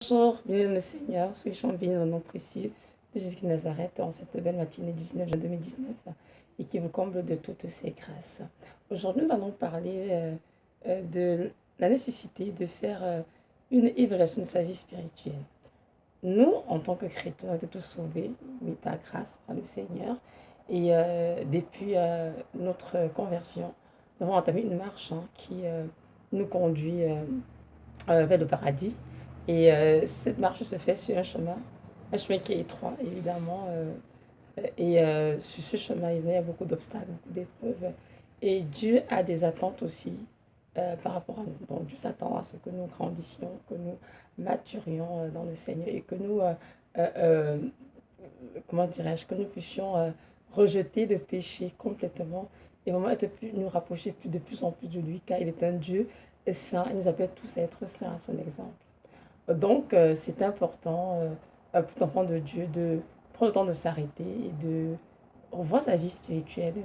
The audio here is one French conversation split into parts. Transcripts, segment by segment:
Bonjour, bienvenue le Seigneur, soyez bénis dans le nom précieux de Jésus de Nazareth en cette belle matinée du 19 juin 2019 et qui vous comble de toutes ses grâces. Aujourd'hui, nous allons parler de la nécessité de faire une évaluation de sa vie spirituelle. Nous, en tant que chrétiens, nous avons été tous sauvés, oui, par grâce, par le Seigneur. Et depuis notre conversion, nous avons entamé une marche qui nous conduit vers le paradis. Et cette marche se fait sur un chemin qui est étroit, évidemment. Sur ce chemin, il y a beaucoup d'obstacles, beaucoup d'épreuves. Et Dieu a des attentes aussi par rapport à nous. Donc Dieu s'attend à ce que nous grandissions, que nous maturions dans le Seigneur et que nous, euh, comment dirais-je, que nous puissions rejeter le péché complètement et vraiment nous rapprocher de plus en plus de lui, car il est un Dieu saint. Il nous appelle tous à être saints à son exemple. Donc, c'est important pour l'enfant de Dieu de prendre le temps de s'arrêter et de revoir sa vie spirituelle,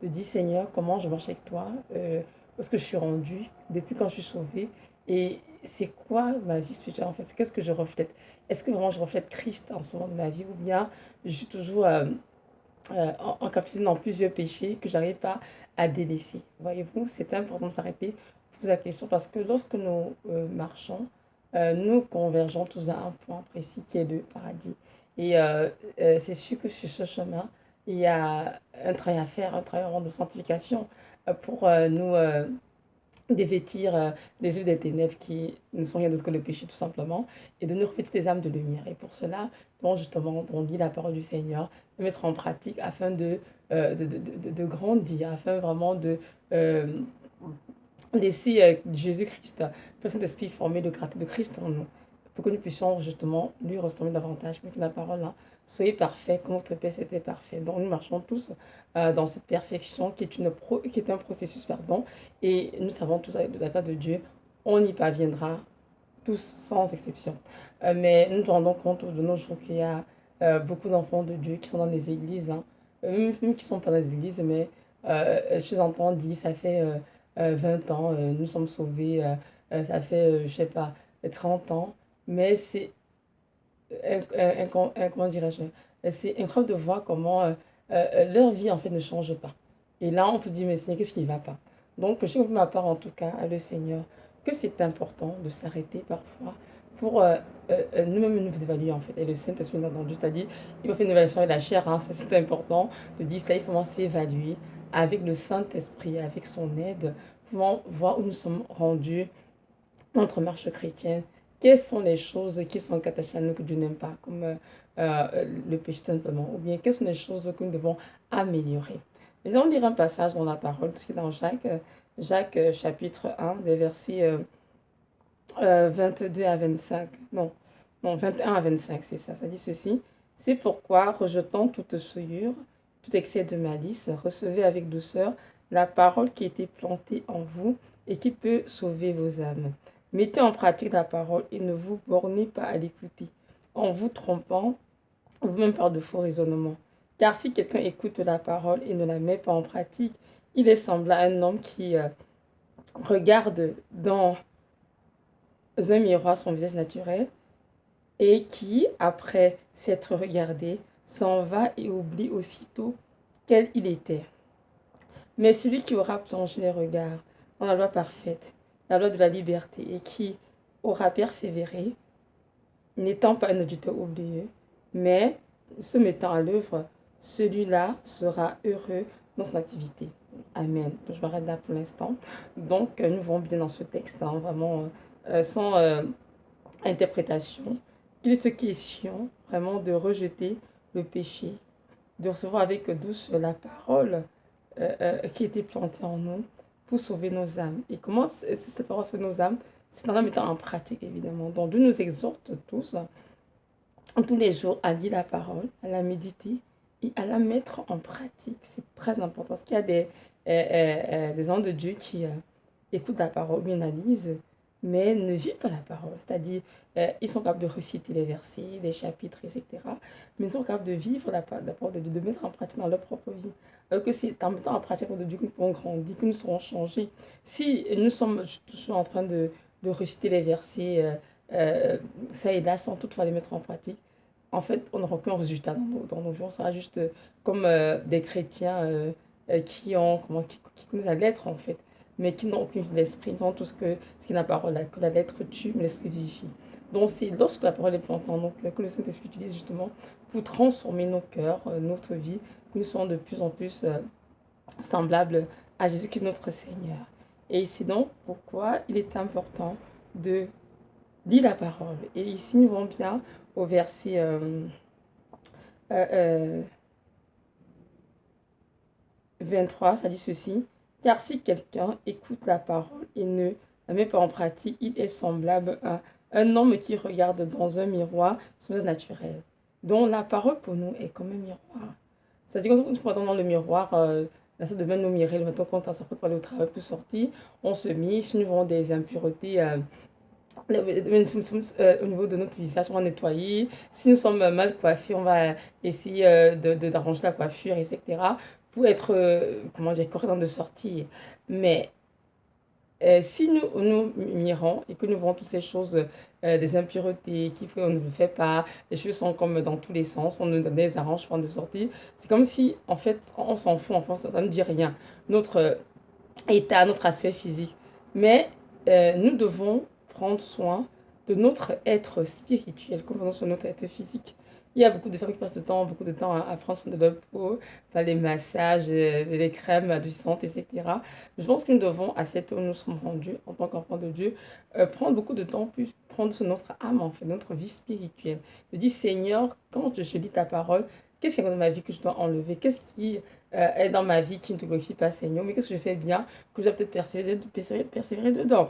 de dire Seigneur, comment je marche avec toi, où est-ce que je suis rendu, depuis quand je suis sauvée, et c'est quoi ma vie spirituelle en fait, qu'est-ce que je reflète. Est-ce que vraiment je reflète Christ en ce moment de ma vie, ou bien je suis toujours en captivité dans plusieurs péchés que j'arrive pas à délaisser. Voyez-vous, c'est important de s'arrêter, poser la question, parce que lorsque nous marchons, nous convergeons tous vers un point précis qui est le paradis. Et c'est sûr que sur ce chemin, il y a un travail à faire, un travail vraiment de sanctification pour nous dévêtir les œuvres des ténèbres qui ne sont rien d'autre que le péché tout simplement, et de nous revêtir des âmes de lumière. Et pour cela, bon, justement, on lit la parole du Seigneur, de mettre en pratique afin de grandir, afin vraiment de laisser Jésus-Christ, le Saint-Esprit, former le caractère de Christ en nous, pour que nous puissions justement lui ressembler davantage. Mais que la parole, soyez parfaits comme votre Père était parfait. Donc nous marchons tous dans cette perfection qui est un processus, pardon, et nous savons tous avec la grâce de Dieu, on y parviendra tous sans exception. Mais nous nous rendons compte de nos jours qu'il y a beaucoup d'enfants de Dieu qui sont dans les églises, même qui ne sont pas dans les églises, mais je les entends dire, ça fait 20 ans, nous sommes sauvés, ça fait, je sais pas, 30 ans, mais c'est, comment dirais-je, c'est incroyable de voir comment leur vie en fait ne change pas. Et là, on peut dire, mais Seigneur, qu'est-ce qui ne va pas? Donc, je vous ma part en tout cas à le Seigneur, que c'est important de s'arrêter parfois pour nous-mêmes nous évaluer en fait. Et le Saint-Esprit nous a entendu, c'est-à-dire, il va faire une évaluation avec la chair, c'est important de dire cela, il faut vraiment s'évaluer avec le Saint-Esprit, avec son aide, pour voir où nous sommes rendus dans notre marche chrétienne. Quelles sont les choses qui sont attachées à nous que Dieu n'aime pas, comme le péché simplement, ou bien quelles sont les choses que nous devons améliorer. Nous allons lire un passage dans la parole, qui est dans Jacques chapitre 1, des versets 22 à 25. Non, 21 à 25, c'est ça. Ça dit ceci. C'est pourquoi, rejetant toute souillure, tout excès de malice, recevez avec douceur la parole qui a été plantée en vous et qui peut sauver vos âmes. Mettez en pratique la parole et ne vous bornez pas à l'écouter, en vous trompant vous-même par de faux raisonnements. Car si quelqu'un écoute la parole et ne la met pas en pratique, il est semblable à un homme qui regarde dans un miroir son visage naturel et qui, après s'être regardé, s'en va et oublie aussitôt quel il était. Mais celui qui aura plongé les regards dans la loi parfaite, la loi de la liberté, et qui aura persévéré, n'étant pas un auditeur oublieux, mais se mettant à l'œuvre, celui-là sera heureux dans son activité. Amen. Je m'arrête là pour l'instant. Donc, nous voyons bien dans ce texte, vraiment sans interprétation, qu'il est question vraiment de rejeter le péché, de recevoir avec douce la parole qui a été plantée en nous pour sauver nos âmes. Et comment cette parole sauve nos âmes? C'est en la mettant en pratique, évidemment. Donc, Dieu nous exhorte tous les jours à lire la parole, à la méditer et à la mettre en pratique. C'est très important parce qu'il y a des hommes de Dieu qui écoutent la parole, lui analysent, mais ne vivent pas la parole. C'est-à-dire, ils sont capables de réciter les versets, les chapitres, etc. Mais ils sont capables de vivre la parole de Dieu, de mettre en pratique dans leur propre vie. Alors que c'est en mettant en pratique la parole de Dieu que nous pourrons grandir, que nous serons changés. Si nous sommes toujours en train de réciter les versets, ça et là sans toutefois les mettre en pratique, en fait, on n'aura aucun résultat dans nos vies. On sera juste comme des chrétiens qui ont, qui connaissent la lettre, en fait, mais qui n'ont aucune vie d'esprit. Ils ont tout ce qui n'a pas parole, que la lettre tue, mais l'esprit vivifie. Donc, c'est lorsque la parole est plantée en nos cœurs que le Saint-Esprit utilise justement pour transformer nos cœurs, notre vie, que nous soyons de plus en plus semblables à Jésus-Christ notre Seigneur. Et c'est donc pourquoi il est important de lire la parole. Et ici, nous voyons bien au verset euh, euh, 23, ça dit ceci. Car si quelqu'un écoute la parole et ne la met pas en pratique, il est semblable à un homme qui regarde dans un miroir son visage naturel. Donc la parole pour nous est comme un miroir. C'est-à-dire quand nous prenons dans le miroir, la salle de bain nous mirer, le matin quand on s'apprête pour aller au travail pour sortir, on se mise, si nous avons des impuretés au niveau de notre visage, on va nettoyer. Si nous sommes mal coiffés, on va essayer d'arranger la coiffure, etc. pour être, comment dire, correct de sortir. Mais si nous mirons et que nous voyons toutes ces choses, des impuretés, qui fait, on ne le fait pas, les cheveux sont comme dans tous les sens, on nous donne des arrangements avant de sortir, c'est comme si, en fait, on s'en fout, en fait, ça ne dit rien. Notre état, notre aspect physique. Mais nous devons prendre soin de notre être spirituel, comme sur notre être physique. Il y a beaucoup de femmes qui passent beaucoup de temps à prendre soin de leur peau, faire les massages, les crèmes adoucissantes, etc. Je pense que nous devons, à cette heure où nous sommes rendus, en tant qu'enfants de Dieu, prendre beaucoup de temps pour prendre sur notre âme, en fait, notre vie spirituelle. Je dis, Seigneur, quand je lis ta parole, qu'est-ce qu'il y a dans ma vie que je dois enlever? Qu'est-ce qui est dans ma vie qui ne te glorifie pas, Seigneur? Mais qu'est-ce que je fais bien, que je dois peut-être persévérer dedans?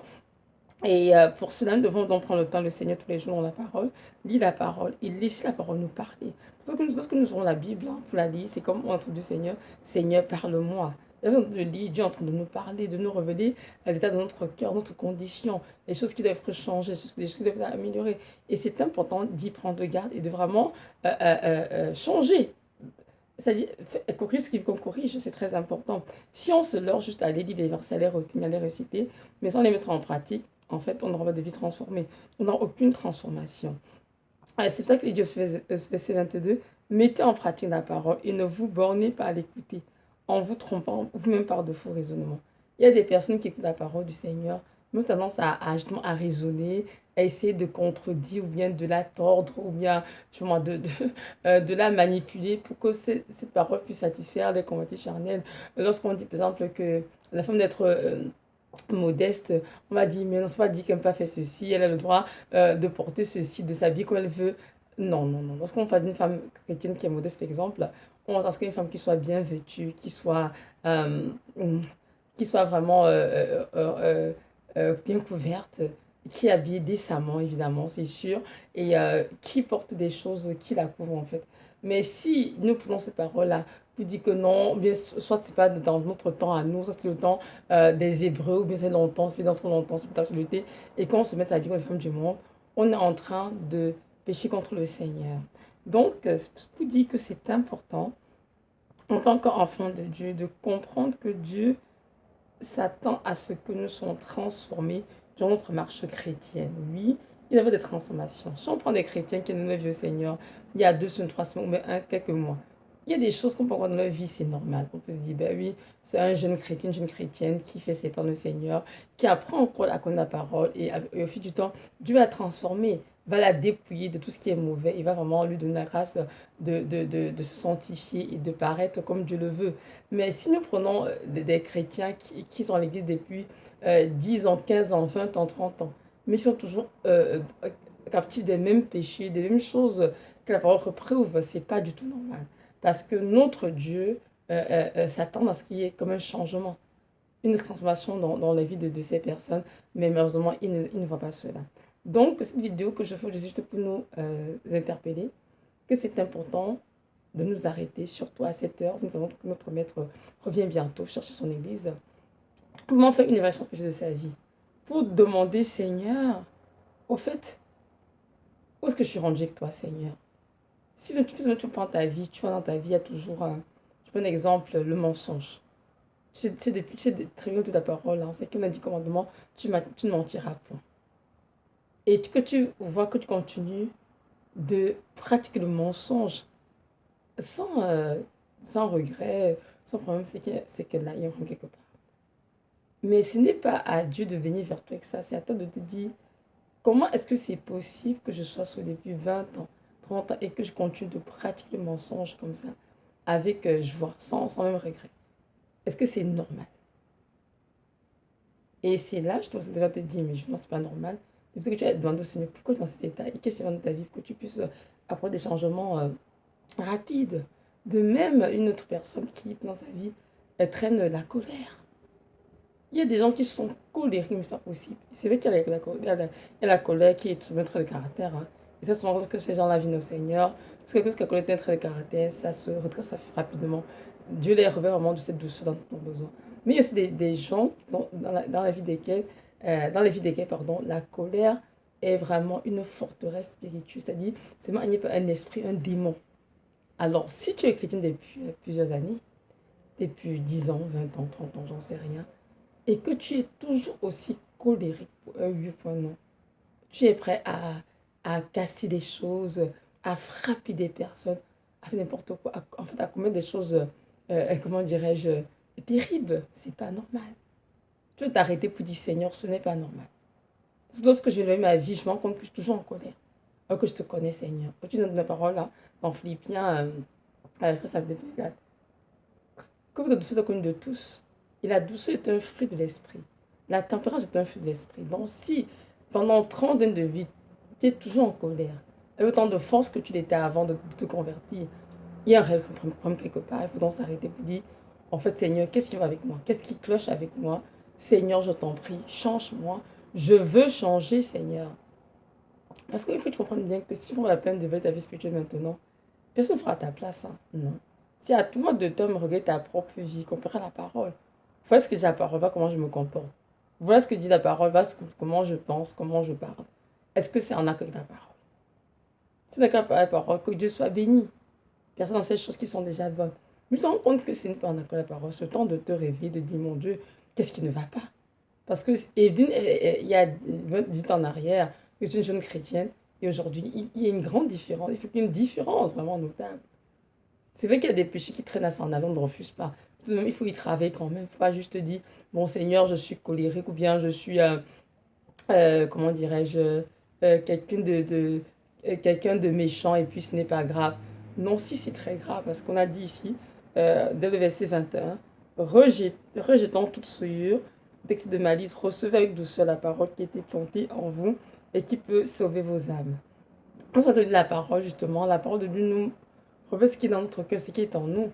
Et pour cela, nous devons donc prendre le temps, le Seigneur, tous les jours dans la parole, lire la parole et laisser la parole nous parler. Lorsque nous aurons la Bible pour la lire, c'est comme on entend du Seigneur, Seigneur, parle-moi. Lorsqu'on le lit, Dieu est en train de nous parler, de nous révéler l'état de notre cœur, notre condition, les choses qui doivent être changées, les choses qui doivent être améliorées. Et c'est important d'y prendre garde et de vraiment changer. C'est-à-dire, corriger ce qu'on corrige, c'est très important. Si on se leurre juste à aller lire des versets, à les retenir, à les réciter, mais sans les mettre en pratique, en fait, on n'aura pas de vie transformée. On n'a aucune transformation. C'est pour ça que il dit au verset 22, mettez en pratique la parole et ne vous bornez pas à l'écouter, en vous trompant vous-même par de faux raisonnements. Il y a des personnes qui écoutent la parole du Seigneur, mais ont tendance justement à raisonner, à essayer de contredire ou bien de la tordre ou bien justement de la manipuler pour que cette parole puisse satisfaire les convoitises charnelles. Lorsqu'on dit par exemple que la femme d'être modeste, on va dire, mais non, c'est pas dit qu'elle n'a pas fait ceci, elle a le droit de porter ceci, de s'habiller comme elle veut. Non, non, non. Lorsqu'on parle d'une femme chrétienne qui est modeste, par exemple, on va une femme qui soit bien vêtue, euh, qui soit vraiment bien couverte, qui est habillée décemment, évidemment, c'est sûr, et qui porte des choses qui la couvrent, en fait. Mais si nous prenons cette parole-là, vous dit que non, bien, soit c'est pas dans notre temps à nous, soit c'est le temps des Hébreux, ou bien c'est longtemps, ça fait dans trop longtemps, c'est peut-être l'actualité, et quand on se met à vivre les femmes du monde, on est en train de pécher contre le Seigneur. Donc, vous dit que c'est important, en tant qu'enfant de Dieu, de comprendre que Dieu s'attend à ce que nous soyons transformés dans notre marche chrétienne. Oui, il y avait des transformations. Si on prend des chrétiens qui nous vieux Seigneur, il y a 2 semaines, 3 semaines, ou même quelques mois, il y a des choses qu'on peut voir dans leur vie, c'est normal. On peut se dire, ben oui, c'est un jeune chrétien, une jeune chrétienne qui fait ses pas le Seigneur, qui apprend encore à connaître la parole, et au fil du temps, Dieu va la transformer, va la dépouiller de tout ce qui est mauvais, il va vraiment lui donner la grâce de se sanctifier et de paraître comme Dieu le veut. Mais si nous prenons des chrétiens qui sont à l'église depuis 10 ans, 15 ans, 20 ans, 30 ans, mais ils sont toujours captifs des mêmes péchés, des mêmes choses que la parole reprouve, c'est pas du tout normal. Parce que notre Dieu s'attend à ce qu'il y ait comme un changement, une transformation dans la vie de ces personnes, mais malheureusement, il ne voit pas cela. Donc, cette vidéo que je fais juste pour nous interpeller, que c'est important de nous arrêter, surtout à cette heure. Nous savons que notre maître revient bientôt chercher son église. Comment faire une évaluation de sa vie? Pour demander, Seigneur, au fait, où est-ce que je suis rendu avec toi, Seigneur? Si tu prends ta vie, tu vois dans ta vie, il y a toujours je prends un exemple, le mensonge. Tu sais très bien de ta parole, hein, c'est qu'il m'a dit commandement, tu ne mentiras point. et que tu vois que tu continues de pratiquer le mensonge sans, sans regret, sans problème, c'est que là, il y a un problème quelque part. Mais ce n'est pas à Dieu de venir vers toi avec ça, c'est à toi de te dire, comment est-ce que c'est possible que je sois sauvé depuis 20 ans, 30 ans et que je continue de pratiquer le mensonge comme ça, avec joie, sans même regret? Est-ce que c'est normal? Et c'est là, je pense que tu vas te dire, mais justement, c'est pas normal. C'est parce que tu vas demander au Seigneur, pourquoi tu es dans cet état et qu'est-ce qui va dans ta vie pour que tu puisses apporter des changements rapides. De même, une autre personne qui, dans sa vie, elle traîne la colère. Il y a des gens qui sont colériques, mais c'est pas possible. C'est vrai qu'il y a la colère qui est un trait de caractère. Hein. Et ça, souvent, que ces gens-là viennent au Seigneur. Parce que la colère est un trait de caractère, ça se redresse rapidement. Dieu les revêt vraiment de cette douceur dont ils ont besoin. Mais il y a aussi des gens dans la vie desquels, pardon, la colère est vraiment une forteresse spirituelle. C'est-à-dire, c'est un esprit, un démon. Alors, si tu es chrétien depuis plusieurs années, depuis 10 ans, 20 ans, 30 ans, j'en sais rien, et que tu es toujours aussi colérique pour un 8 tu es prêt à casser des choses, à frapper des personnes, à faire n'importe quoi, en fait, à commettre des choses, comment dirais-je, terribles, c'est pas normal. Tu veux t'arrêter pour dire Seigneur, ce n'est pas normal. Lorsque je vais ma vie, je me rends compte que je suis toujours en colère. Alors que je te connais, Seigneur. Tu donnes la parole là, dans Philippiens, ça me dit, que votre douceur soit connue de tous. Et la douceur est un fruit de l'esprit. La tempérance est un fruit de l'esprit. Donc si pendant 30 ans de vie, tu es toujours en colère, avec autant de force que tu l'étais avant de te convertir, il y a un réel problème quelque part. Il faut donc s'arrêter pour dire, en fait, Seigneur, qu'est-ce qui va avec moi? Qu'est-ce qui cloche avec moi? Seigneur, je t'en prie, change-moi. Je veux changer, Seigneur. Parce qu'il faut que tu comprennes bien que si tu prends la peine de vivre ta vie spirituelle maintenant, personne ne fera ta place. Hein. Non. C'est à toi de te regarder ta propre vie, comparer la parole. Voilà ce que dit la parole, voilà comment je me comporte. Voilà ce que dit la parole, voilà comment je pense, comment je parle. Est-ce que c'est en accord avec la parole? C'est en accord avec la parole, que Dieu soit béni. Personne dans ces choses qui sont déjà bonnes. Mais tu te rends compte que ce n'est pas en accord avec la parole. C'est le temps de te réveiller, de dire, mon Dieu, qu'est-ce qui ne va pas? Parce que il y a 10 ans en arrière, je suis une jeune chrétienne, et aujourd'hui, il y a une grande différence. Il faut qu'il y ait une différence vraiment notable. C'est vrai qu'il y a des péchés qui traînent à s'en aller, on ne refuse pas. Il faut y travailler quand même. Il ne faut pas juste dire, bon Seigneur, je suis colérique ou bien je suis, comment dirais-je, quelqu'un de méchant et puis ce n'est pas grave. Non, si c'est très grave, parce qu'on a dit ici, dès le verset 21, rejetant toute souillure, texte de malice, recevez avec douceur la parole qui a été plantée en vous et qui peut sauver vos âmes. On va donner la parole, justement, la parole de Dieu nous revêt ce qui est dans notre cœur, ce qui est en nous.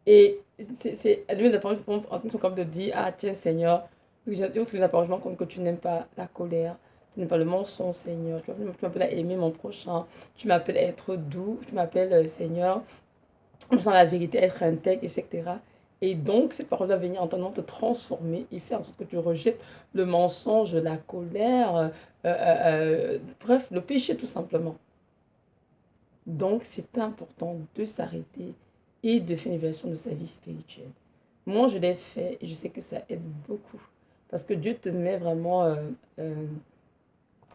Et c'est lui la parole en ce comme de dire, ah tiens Seigneur, parce que la parole, je me rends compte que tu n'aimes pas la colère, tu n'aimes pas le mensonge Seigneur, tu m'appelles à aimer mon prochain, tu m'appelles à être doux, tu m'appelles Seigneur, sans la vérité, être intègre, etc. Et donc, ces paroles doivent venir en tentant te transformer et faire en sorte que tu rejettes le mensonge, la colère, bref, le péché tout simplement. Donc, c'est important de s'arrêter et de faire une évaluation de sa vie spirituelle. Moi, je l'ai fait et je sais que ça aide beaucoup. Parce que Dieu te met vraiment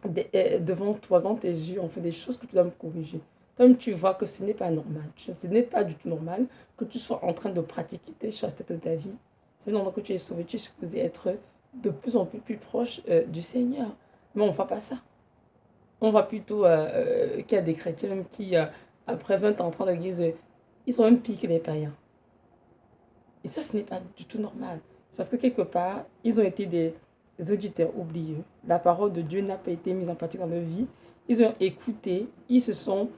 devant toi, dans tes yeux, en fait, des choses que tu dois me corriger. Comme tu vois que ce n'est pas normal, ce n'est pas du tout normal que tu sois en train de pratiquer tes choses de ta vie. C'est maintenant que tu es sauvé, tu es supposé être de plus en plus proche du Seigneur. Mais on ne voit pas ça. On voit plutôt qu'il y a des chrétiens qui, après 20 ans en train d'église, ils sont même pires que les païens. Et ça, ce n'est pas du tout normal. C'est parce que quelque part, ils ont été des auditeurs oublieux. La parole de Dieu n'a pas été mise en pratique dans leur vie. Ils ont écouté, ils se sont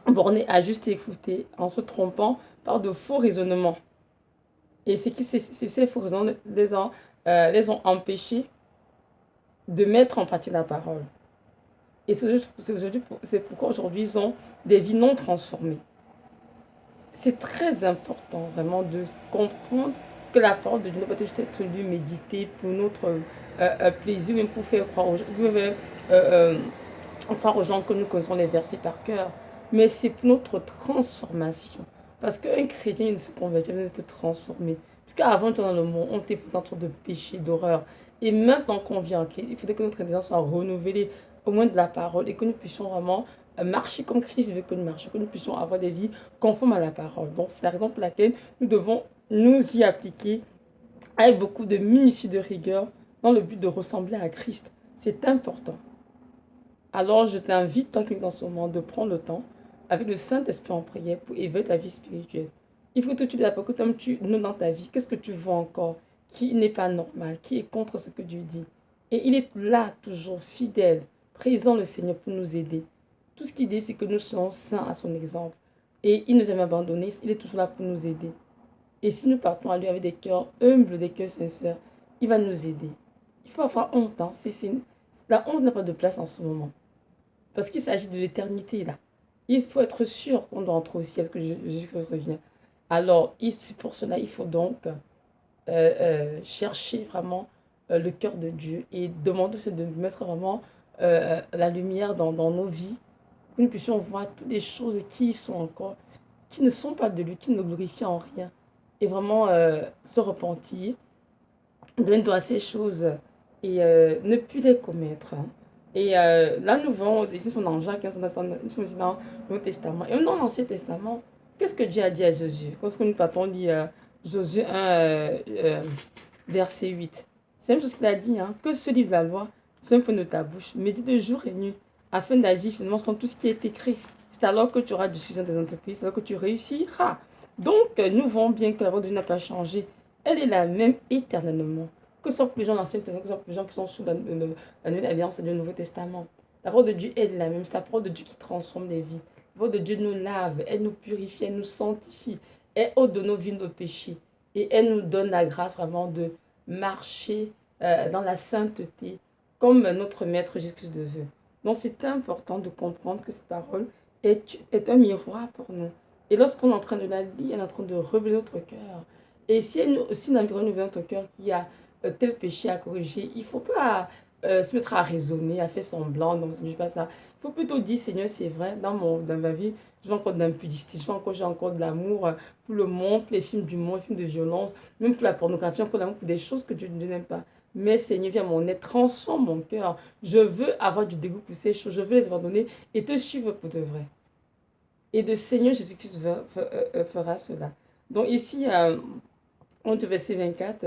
bornés à juste écouter en se trompant par de faux raisonnements. Et c'est ces faux raisonnements les ont empêchés de mettre en pratique la parole. Et c'est pourquoi aujourd'hui, ils ont des vies non transformées. C'est très important vraiment de comprendre que la parole de Dieu ne peut pas juste être lue, méditée pour notre plaisir, même pour faire croire croire aux gens que nous connaissons les versets par cœur. Mais c'est pour notre transformation. Parce qu'un chrétien ne se convertit, il ne se transformer. Parce qu'avant, dans le monde, on était dans de péché, d'horreur. Et maintenant qu'on vient en Christ, il faudrait que notre intelligence soit renouvelée au moins de la parole et que nous puissions vraiment marcher comme Christ veut que nous marchions, que nous puissions avoir des vies conformes à la parole. Donc, c'est la raison pour laquelle nous devons nous y appliquer avec beaucoup de minutie, de rigueur, dans le but de ressembler à Christ. C'est important. Alors, je t'invite, toi qui es dans ce moment, de prendre le temps avec le Saint-Esprit en prière pour éveiller ta vie spirituelle. Il faut que tu te dises, que comme tu nous dans ta vie, qu'est-ce que tu vois encore qui n'est pas normal, qui est contre ce que Dieu dit. Et il est là, toujours fidèle, présent le Seigneur pour nous aider. Tout ce qu'il dit, c'est que nous soyons saints à son exemple. Et il ne nous a jamais abandonnés, il est toujours là pour nous aider. Et si nous partons à lui avec des cœurs humbles, des cœurs sincères, il va nous aider. Il faut avoir honte. Hein. La honte n'a pas de place en ce moment. Parce qu'il s'agit de l'éternité, là. Il faut être sûr qu'on doit entrer au ciel, que Jésus revient. Alors, pour cela, il faut donc chercher vraiment le cœur de Dieu et demander de mettre vraiment la lumière dans nos vies, que nous puissions voir toutes les choses qui sont encore, qui ne sont pas de lui, qui ne glorifient en rien, et vraiment se repentir, donner à ces choses et ne plus les commettre. Hein. Et là, nous voyons, ici, sont dans Jacques, nous sommes ici dans le Nouveau Testament. Et même dans l'Ancien Testament, qu'est-ce que Dieu a dit à Josué? Quand nous partons lire Josué 1, verset 8. C'est la même chose qu'il a dit, hein, que ce livre de la loi soit un peu de ta bouche, médite de jour et nuit, afin d'agir finalement sur tout ce qui est écrit. C'est alors que tu auras du succès dans tes entreprises, c'est alors que tu réussiras. Donc, nous voyons bien que la voix de Dieu n'a pas changé. Elle est la même éternellement. Que ce soit pour les gens de l'Ancien Testament, que ce soit pour les gens qui sont sous la Nouvelle Alliance et le Nouveau Testament. La parole de Dieu est la même. C'est la parole de Dieu qui transforme les vies. La parole de Dieu nous lave, elle nous purifie, elle nous sanctifie. Elle ôte de nos vies nos péchés. Et elle nous donne la grâce vraiment de marcher dans la sainteté comme notre Maître Jésus-Christ le veut. Donc c'est important de comprendre que cette parole est un miroir pour nous. Et lorsqu'on est en train de la lire, elle est en train de révéler notre cœur. Et si elle révèle notre cœur qu'il y a tel péché à corriger, il ne faut pas se mettre à raisonner, à faire semblant, non, je ne pas ça. Il faut plutôt dire, Seigneur, c'est vrai, dans ma vie, j'ai encore de l'impudicité, j'ai encore de l'amour pour le monde, pour les films du monde, les films de violence, même pour la pornographie, encore l'amour pour des choses que Dieu ne n'aime pas. Mais Seigneur, viens mon aide, transforme mon cœur. Je veux avoir du dégoût pour ces choses, je veux les abandonner et te suivre pour de vrai. Et le Seigneur Jésus-Christ fera cela. Donc ici, on te verset 24,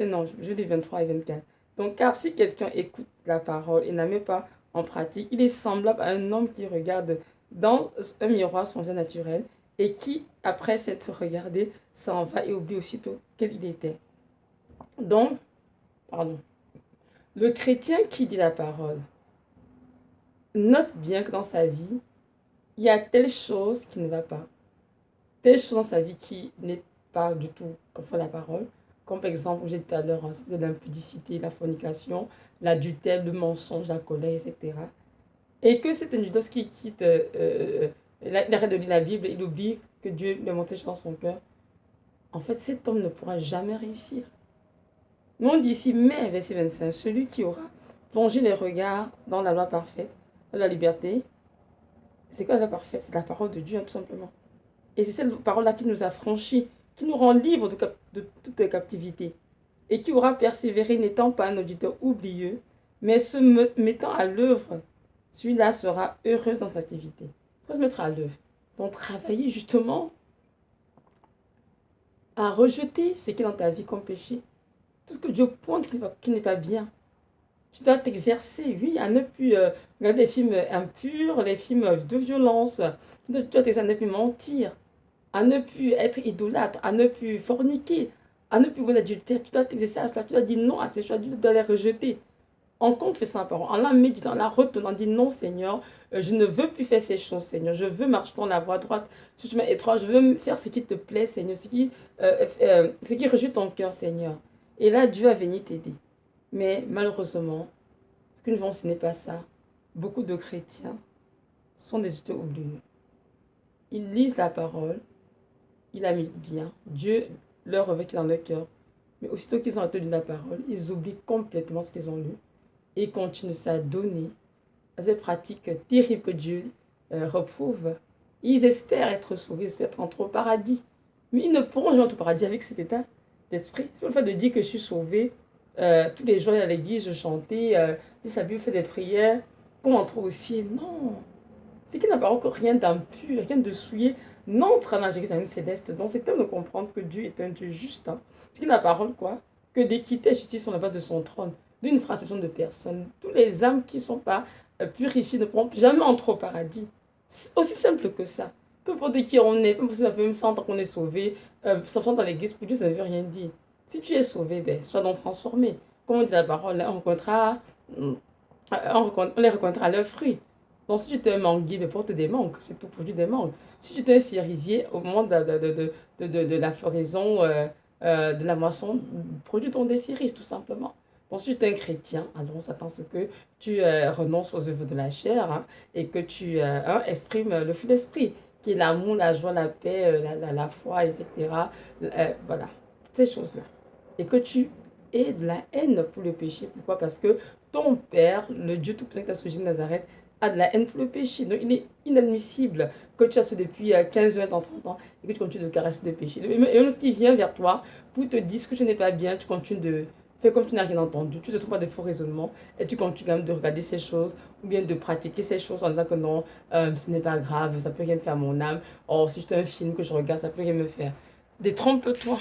non, je dis 23 et 24. Donc, car si quelqu'un écoute la parole et n'en met pas en pratique, il est semblable à un homme qui regarde dans un miroir son visage naturel et qui, après s'être regardé, s'en va et oublie aussitôt quel il était. Donc, pardon, le chrétien qui dit la parole note bien que dans sa vie, il y a telle chose qui ne va pas, telle chose dans sa vie qui n'est pas du tout conforme à la parole. Comme par exemple, j'ai dit tout à l'heure, hein, l'impudicité, la fornication, l'adultère, le mensonge, la colère, etc. Et que cet individu, lorsqu'il quitte, il arrête de lire la Bible, il oublie que Dieu lui a monté dans son cœur. En fait, cet homme ne pourra jamais réussir. Nous, on dit ici, mais, verset 25, celui qui aura plongé les regards dans la loi parfaite, dans la liberté, c'est quoi la loi parfaite? C'est la parole de Dieu, hein, tout simplement. Et c'est cette parole-là qui nous a franchis, qui nous rend libres de toute captivité. Et qui aura persévéré, n'étant pas un auditeur oublieux, mais se mettant à l'œuvre, celui-là sera heureux dans sa activité. Il faut se mettre à l'œuvre. Ils ont travaillé justement à rejeter ce qui est dans ta vie comme péché. Tout ce que Dieu pointe qui n'est pas bien. Tu dois t'exercer, oui, à ne plus regarder les films impurs, les films de violence. Tu dois t'exercer à ne plus mentir, à ne plus être idolâtre, à ne plus forniquer, à ne plus voir l'adultère. Tu dois t'exercer à cela, tu dois dire non à ces choses, tu dois les rejeter. En confessant la parole, en la méditant, en la retenant, dit non Seigneur, je ne veux plus faire ces choses Seigneur, je veux marcher dans la voie droite, sur le chemin étroit, je veux faire ce qui te plaît Seigneur, ce qui rejette ton cœur Seigneur. Et là Dieu va venir t'aider. Mais malheureusement, ce que nous voyons ce n'est pas ça. Beaucoup de chrétiens sont des auditeurs oublieux. Ils lisent la parole, ils la méditent bien, Dieu leur revêt dans leur cœur. Mais aussitôt qu'ils ont entendu la parole, ils oublient complètement ce qu'ils ont lu et continuent à donner à ces pratiques terribles que Dieu reprouve. Ils espèrent être sauvés, ils espèrent entrer au paradis. Mais ils ne pourront jamais entrer au paradis avec cet état d'esprit. C'est le fait de dire que je suis sauvé, tous les jours à l'église, chanter, lit sa Bible, faire des prières, pour entrer au ciel. Non. C'est qu'il n'a pas encore rien d'impur, rien de souillé, n'entre dans Jérusalem céleste. Donc c'est de comprendre que Dieu est un Dieu juste. Hein. C'est qu'il n'a la parole quoi? Que d'équité et justice sont la base de son trône. D'une fraction de personnes. Tous les âmes qui ne sont pas purifiées ne pourront jamais entrer au paradis. C'est aussi simple que ça. Peu importe qui on est, peu importe si on a même 100 ans qu'on est sauvé, s'enfoncer dans l'église, pour Dieu, ça ne veut rien dire. Si tu es sauvé, ben, sois donc transformé. Comme on dit la parole, on les reconnaîtra à leurs fruits. Donc, si tu es un manguier, ben, porte des mangues, c'est tout produit des mangues. Si tu es un cerisier, au moment de la floraison, de la moisson, produis donc des cerises, tout simplement. Bon, si tu es un chrétien, alors on s'attend à ce que tu renonces aux œuvres de la chair hein, et que tu exprimes le fruit d'esprit, qui est l'amour, la joie, la paix, la foi, etc. Voilà, toutes ces choses-là. Et que tu aies de la haine pour le péché. Pourquoi? Parce que ton Père, le Dieu Tout-Puissant qui t'a sorti de Nazareth, a de la haine pour le péché. Donc, il est inadmissible que tu as ce depuis 15, 20 ans, 30 ans et que tu continues de caresser le péché. Et lorsqu'il vient vers toi pour te dire que tu n'es pas bien, tu continues de faire comme tu n'as rien entendu. Tu ne te trouves pas de faux raisonnements et tu continues quand même de regarder ces choses ou bien de pratiquer ces choses en disant que non, ce n'est pas grave, ça ne peut rien faire à mon âme. Oh, si c'est un film que je regarde, ça ne peut rien me faire. Détrompe-toi.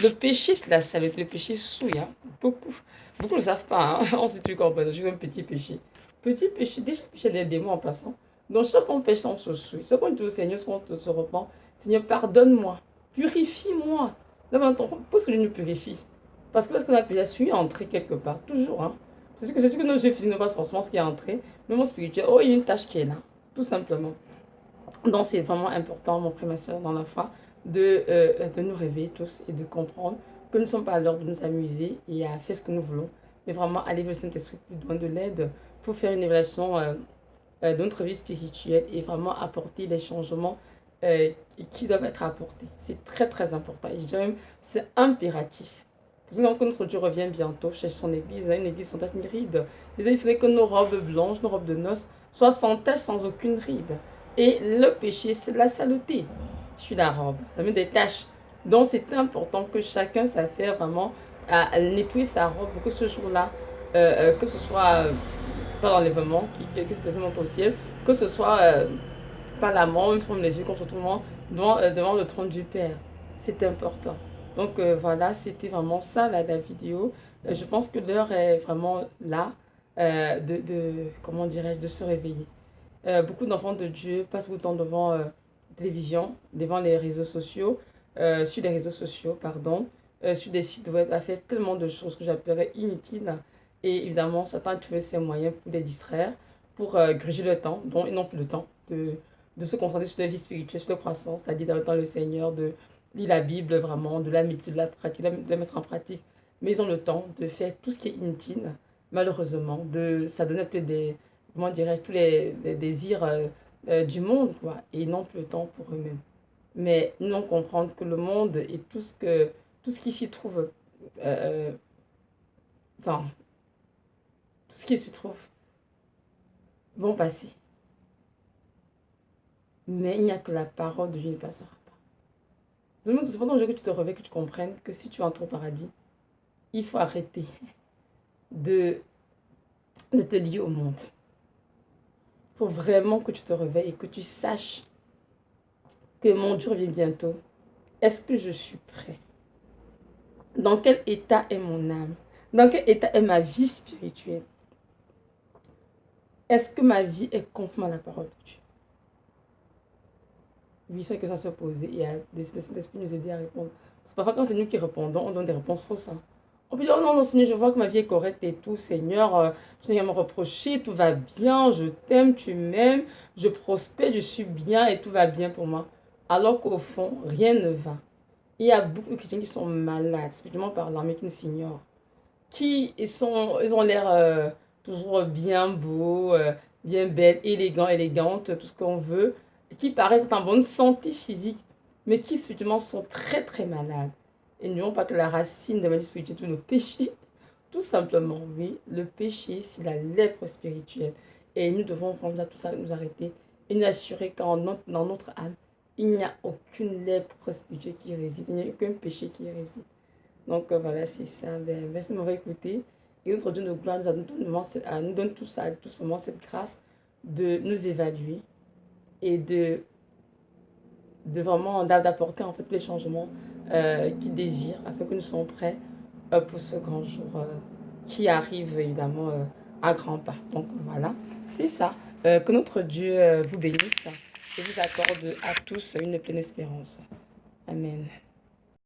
Le péché, c'est la saleté. Le péché souille. Hein. Beaucoup ne le savent pas. Hein. On sait tu comprends. Je fais un petit péché. Petit péché, déjà péché des démons en passant. Donc chaque fois qu'on pêche, on se souille. Chaque fois qu'on dit au Seigneur, on se repent. Seigneur, pardonne-moi. Purifie-moi. Là maintenant, pourquoi est-ce que je nous purifie? Parce que lorsqu'on a péché, suis entré quelque part. Toujours. Hein. C'est sûr que nos yeux physiques ne voient pas forcément ce qui est entré. Mais mon spirituel, oh, il y a une tâche qui est là. Tout simplement. Donc c'est vraiment important, mon frère, ma soeur, dans la foi, de nous réveiller tous et de comprendre que nous ne sommes pas à l'heure de nous amuser et à faire ce que nous voulons, mais vraiment aller vers le Saint-Esprit qui nous donne de l'aide pour faire une évaluation de notre vie spirituelle et vraiment apporter les changements qui doivent être apportés. C'est très très important et je dirais même c'est impératif. Parce que notre Dieu revient bientôt chez son église, une église sans tache ni ride. Il faudrait que nos robes blanches, nos robes de noces, soient sans tache, sans aucune ride. Et le péché, c'est la saleté. Je suis la robe, ça met des taches. Donc c'est important que chacun s'affaire vraiment à nettoyer sa robe pour que ce jour-là, que ce soit pas l'enlèvement, qui se monte au ciel, que ce soit par la mort, on ferme les yeux qu'on se retrouve devant le trône du Père. C'est important. Donc voilà, c'était vraiment ça la vidéo. Je pense que l'heure est vraiment là comment dirais-je, de se réveiller. Beaucoup d'enfants de Dieu passent beaucoup de temps devant la télévision, devant les réseaux sociaux, sur les réseaux sociaux, pardon, sur des sites web, à faire tellement de choses que j'appellerais inutiles. Et évidemment, Satan a trouvé ses moyens pour les distraire, pour gruger le temps, dont ils n'ont plus le temps de se concentrer sur la vie spirituelle, sur la croissance, c'est-à-dire dans le temps le Seigneur, de lire la Bible vraiment, de la méditer, de la pratiquer, de la mettre en pratique. Mais ils ont le temps de faire tout ce qui est inutile, malheureusement, ça donne un peu des, comment dirais-je, tous les désirs du monde, quoi, et ils n'ont plus le temps pour eux-mêmes. Mais nous devons comprendre que le monde et tout ce qui s'y trouve, euh, enfin, tout ce qui s'y trouve, vont passer. Mais il n'y a que la parole de Dieu ne passera pas. Donc, c'est cependant que tu te réveilles, que tu comprennes que si tu entres au paradis, il faut arrêter de, de te lier au monde. Il faut vraiment que tu te réveilles et que tu saches que mon Dieu revient bientôt. Est-ce que je suis prêt? Dans quel état est mon âme? Dans quel état est ma vie spirituelle? Est-ce que ma vie est conforme à la parole de Dieu? Oui, c'est que ça se posait et le Saint-Esprit nous aider à répondre. C'est parfois quand c'est nous qui répondons, on donne des réponses fausses. Hein. On peut dire, oh non, non, Seigneur, je vois que ma vie est correcte et tout, Seigneur, je n'ai rien à me reprocher, tout va bien, je t'aime, tu m'aimes, je prospère, je suis bien et tout va bien pour moi. Alors qu'au fond, rien ne va. Il y a beaucoup de chrétiens qui sont malades, spirituellement parlant, mais qui ne s'ignorent. Ils ont l'air toujours bien beaux, bien belles, élégants, élégantes, tout ce qu'on veut, qui paraissent être en bonne santé physique, mais qui spirituellement sont très très malades. Et n'oublions pas que la racine de la maladie spirituelle, c'est le péché. Tout simplement, oui, le péché, c'est la lèpre spirituelle. Et nous devons prendre tout ça, nous arrêter et nous assurer qu'en dans notre âme, il n'y a aucune lèpre spirituelle qui réside, il n'y a aucun péché qui réside. Donc voilà, c'est ça. Ben, merci de m'avoir écouté. Et notre Dieu de gloire nous donne tout ça, tout simplement cette grâce de nous évaluer et de vraiment d'apporter en fait les changements qu'il désire afin que nous soyons prêts pour ce grand jour qui arrive évidemment à grands pas. Donc voilà, c'est ça. Que notre Dieu vous bénisse et vous accorde à tous une pleine espérance. Amen.